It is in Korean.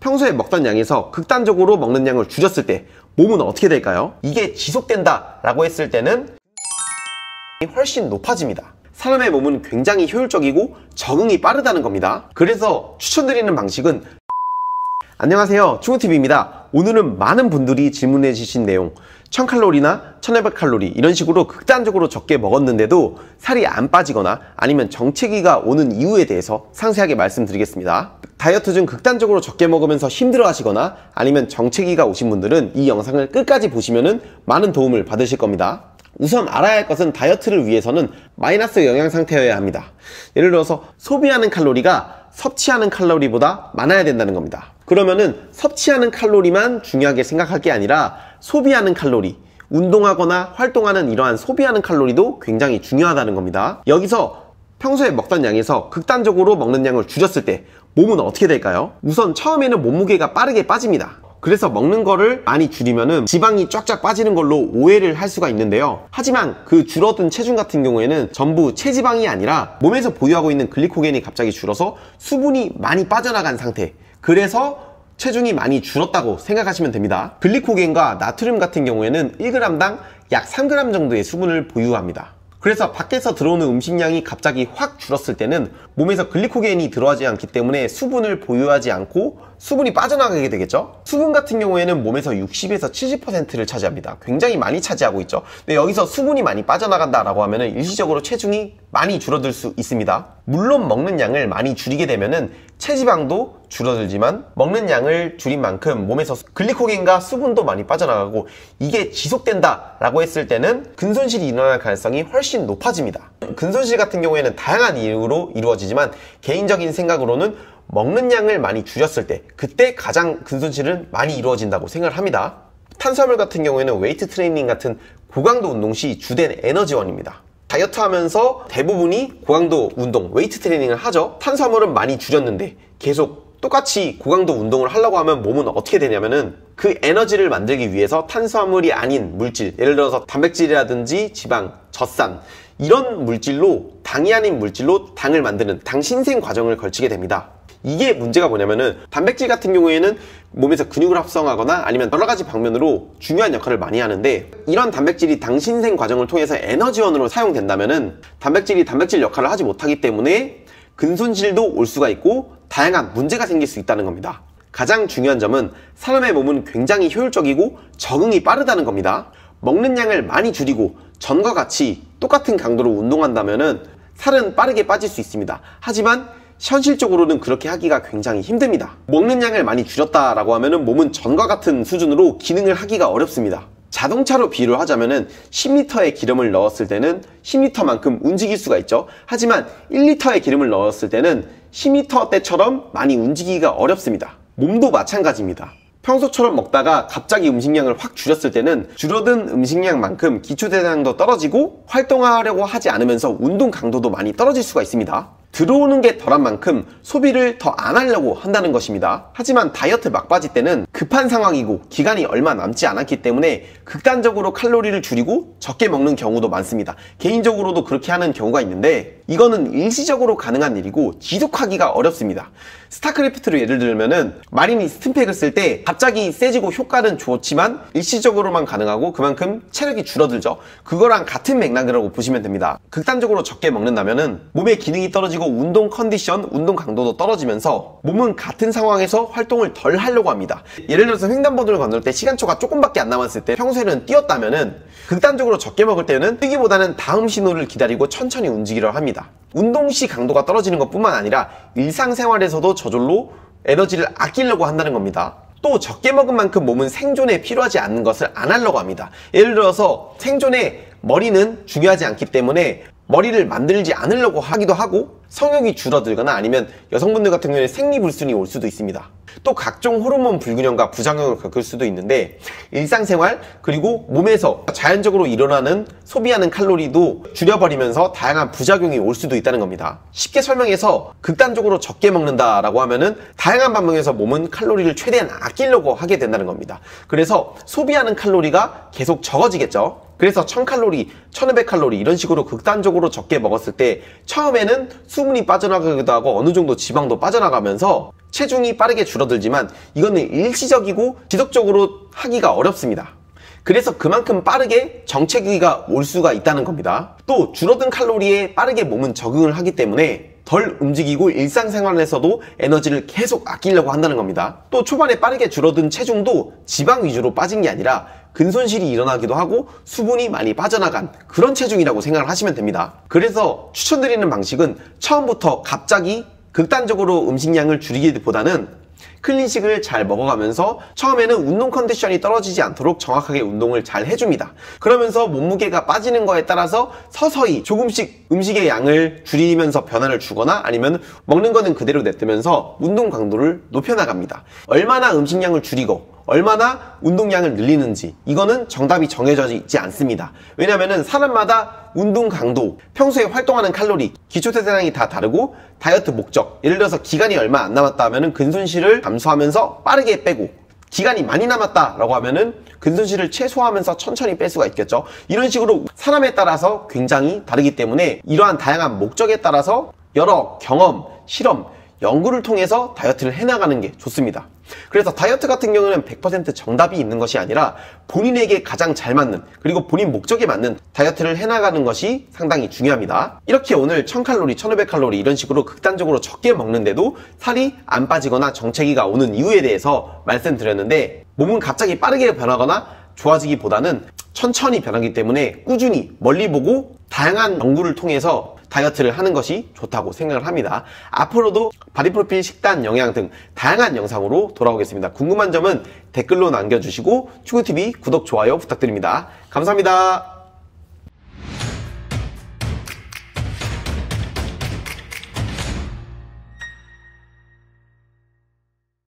평소에 먹던 양에서 극단적으로 먹는 양을 줄였을 때 몸은 어떻게 될까요? 이게 지속된다 라고 했을 때는 훨씬 높아집니다. 사람의 몸은 굉장히 효율적이고 적응이 빠르다는 겁니다. 그래서 추천드리는 방식은 안녕하세요, 충우TV입니다. 오늘은 많은 분들이 질문해 주신 내용 1000칼로리나 1200칼로리 이런 식으로 극단적으로 적게 먹었는데도 살이 안 빠지거나 아니면 정체기가 오는 이유에 대해서 상세하게 말씀드리겠습니다. 다이어트 중 극단적으로 적게 먹으면서 힘들어 하시거나 아니면 정체기가 오신 분들은 이 영상을 끝까지 보시면 많은 도움을 받으실 겁니다. 우선 알아야 할 것은 다이어트를 위해서는 마이너스 영양 상태여야 합니다. 예를 들어서 소비하는 칼로리가 섭취하는 칼로리보다 많아야 된다는 겁니다. 그러면은 섭취하는 칼로리만 중요하게 생각할 게 아니라 소비하는 칼로리, 운동하거나 활동하는 이러한 소비하는 칼로리도 굉장히 중요하다는 겁니다. 여기서 평소에 먹던 양에서 극단적으로 먹는 양을 줄였을 때 몸은 어떻게 될까요? 우선 처음에는 몸무게가 빠르게 빠집니다. 그래서 먹는 거를 많이 줄이면은 지방이 쫙쫙 빠지는 걸로 오해를 할 수가 있는데요. 하지만 그 줄어든 체중 같은 경우에는 전부 체지방이 아니라 몸에서 보유하고 있는 글리코겐이 갑자기 줄어서 수분이 많이 빠져나간 상태, 그래서 체중이 많이 줄었다고 생각하시면 됩니다. 글리코겐과 나트륨 같은 경우에는 1g당 약 3g 정도의 수분을 보유합니다. 그래서 밖에서 들어오는 음식량이 갑자기 확 줄었을 때는 몸에서 글리코겐이 들어가지 않기 때문에 수분을 보유하지 않고 수분이 빠져나가게 되겠죠. 수분 같은 경우에는 몸에서 60에서 70%를 차지합니다. 굉장히 많이 차지하고 있죠. 근데 여기서 수분이 많이 빠져나간다 라고 하면 일시적으로 체중이 많이 줄어들 수 있습니다. 물론 먹는 양을 많이 줄이게 되면은 체지방도 줄어들지만 먹는 양을 줄인 만큼 몸에서 글리코겐과 수분도 많이 빠져나가고 이게 지속된다 라고 했을 때는 근손실이 일어날 가능성이 훨씬 높아집니다. 근손실 같은 경우에는 다양한 이유로 이루어지지만 개인적인 생각으로는 먹는 양을 많이 줄였을 때 그때 가장 근손실은 많이 이루어진다고 생각을 합니다. 탄수화물 같은 경우에는 웨이트 트레이닝 같은 고강도 운동 시 주된 에너지원입니다. 다이어트 하면서 대부분이 고강도 운동, 웨이트 트레이닝을 하죠. 탄수화물은 많이 줄였는데 계속 똑같이 고강도 운동을 하려고 하면 몸은 어떻게 되냐면은 그 에너지를 만들기 위해서 탄수화물이 아닌 물질, 예를 들어서 단백질이라든지 지방, 젖산 이런 물질로, 당이 아닌 물질로 당을 만드는 당 신생 과정을 걸치게 됩니다. 이게 문제가 뭐냐면은 단백질 같은 경우에는 몸에서 근육을 합성하거나 아니면 여러 가지 방면으로 중요한 역할을 많이 하는데 이런 단백질이 당 신생 과정을 통해서 에너지원으로 사용된다면은 단백질이 단백질 역할을 하지 못하기 때문에 근손실도 올 수가 있고 다양한 문제가 생길 수 있다는 겁니다. 가장 중요한 점은 사람의 몸은 굉장히 효율적이고 적응이 빠르다는 겁니다. 먹는 양을 많이 줄이고 전과 같이 똑같은 강도로 운동한다면은 살은 빠르게 빠질 수 있습니다. 하지만 현실적으로는 그렇게 하기가 굉장히 힘듭니다. 먹는 양을 많이 줄였다라고 하면은 몸은 전과 같은 수준으로 기능을 하기가 어렵습니다. 자동차로 비유를 하자면은 10리터의 기름을 넣었을 때는 10리터만큼 움직일 수가 있죠. 하지만 1리터의 기름을 넣었을 때는 10리터 때처럼 많이 움직이기가 어렵습니다. 몸도 마찬가지입니다. 평소처럼 먹다가 갑자기 음식량을 확 줄였을 때는 줄어든 음식량만큼 기초대사량도 떨어지고 활동하려고 하지 않으면서 운동 강도도 많이 떨어질 수가 있습니다. 들어오는 게 덜한 만큼 소비를 더 안 하려고 한다는 것입니다. 하지만 다이어트 막바지 때는 급한 상황이고 기간이 얼마 남지 않았기 때문에 극단적으로 칼로리를 줄이고 적게 먹는 경우도 많습니다. 개인적으로도 그렇게 하는 경우가 있는데 이거는 일시적으로 가능한 일이고 지속하기가 어렵습니다. 스타크래프트로 예를 들면은 마린이 스팀팩을 쓸 때 갑자기 세지고 효과는 좋지만 일시적으로만 가능하고 그만큼 체력이 줄어들죠. 그거랑 같은 맥락이라고 보시면 됩니다. 극단적으로 적게 먹는다면은 몸의 기능이 떨어지고 운동 컨디션, 운동 강도도 떨어지면서 몸은 같은 상황에서 활동을 덜 하려고 합니다. 예를 들어서 횡단보도를 건널 때 시간초가 조금밖에 안 남았을 때 평소에는 뛰었다면은 극단적으로 적게 먹을 때는 뛰기보다는 다음 신호를 기다리고 천천히 움직이려 합니다. 운동 시 강도가 떨어지는 것뿐만 아니라 일상생활에서도 저절로 에너지를 아끼려고 한다는 겁니다. 또 적게 먹은 만큼 몸은 생존에 필요하지 않는 것을 안 하려고 합니다. 예를 들어서 생존에 머리는 중요하지 않기 때문에 머리를 만들지 않으려고 하기도 하고 성욕이 줄어들거나 아니면 여성분들 같은 경우에 생리불순이 올 수도 있습니다. 또 각종 호르몬 불균형과 부작용을 겪을 수도 있는데 일상생활 그리고 몸에서 자연적으로 일어나는 소비하는 칼로리도 줄여버리면서 다양한 부작용이 올 수도 있다는 겁니다. 쉽게 설명해서 극단적으로 적게 먹는다라고 하면은 다양한 방면에서 몸은 칼로리를 최대한 아끼려고 하게 된다는 겁니다. 그래서 소비하는 칼로리가 계속 적어지겠죠. 그래서 1000칼로리, 1500칼로리 이런 식으로 극단적으로 적게 먹었을 때 처음에는 수분이 빠져나가기도 하고 어느 정도 지방도 빠져나가면서 체중이 빠르게 줄어들지만 이거는 일시적이고 지속적으로 하기가 어렵습니다. 그래서 그만큼 빠르게 정체기가 올 수가 있다는 겁니다. 또 줄어든 칼로리에 빠르게 몸은 적응을 하기 때문에 덜 움직이고 일상생활에서도 에너지를 계속 아끼려고 한다는 겁니다. 또 초반에 빠르게 줄어든 체중도 지방 위주로 빠진 게 아니라 근손실이 일어나기도 하고 수분이 많이 빠져나간 그런 체중이라고 생각을 하시면 됩니다. 그래서 추천드리는 방식은 처음부터 갑자기 극단적으로 음식량을 줄이기보다는 클린식을 잘 먹어가면서 처음에는 운동 컨디션이 떨어지지 않도록 정확하게 운동을 잘 해줍니다. 그러면서 몸무게가 빠지는 거에 따라서 서서히 조금씩 음식의 양을 줄이면서 변화를 주거나 아니면 먹는 거는 그대로 냅두면서 운동 강도를 높여나갑니다. 얼마나 음식량을 줄이고 얼마나 운동량을 늘리는지 이거는 정답이 정해져 있지 않습니다. 왜냐하면 사람마다 운동 강도, 평소에 활동하는 칼로리, 기초대사량이 다 다르고 다이어트 목적, 예를 들어서 기간이 얼마 안 남았다 하면은 근손실을 감소하면서 빠르게 빼고 기간이 많이 남았다라고 하면은 근손실을 최소화하면서 천천히 뺄 수가 있겠죠. 이런 식으로 사람에 따라서 굉장히 다르기 때문에 이러한 다양한 목적에 따라서 여러 경험, 실험, 연구를 통해서 다이어트를 해나가는 게 좋습니다. 그래서 다이어트 같은 경우는 100% 정답이 있는 것이 아니라 본인에게 가장 잘 맞는 그리고 본인 목적에 맞는 다이어트를 해나가는 것이 상당히 중요합니다. 이렇게 오늘 1000칼로리, 1500칼로리 이런 식으로 극단적으로 적게 먹는데도 살이 안 빠지거나 정체기가 오는 이유에 대해서 말씀드렸는데 몸은 갑자기 빠르게 변하거나 좋아지기보다는 천천히 변하기 때문에 꾸준히 멀리 보고 다양한 연구를 통해서 다이어트를 하는 것이 좋다고 생각을 합니다. 앞으로도 바디프로필, 식단, 영양 등 다양한 영상으로 돌아오겠습니다. 궁금한 점은 댓글로 남겨주시고 추구TV 구독, 좋아요 부탁드립니다. 감사합니다.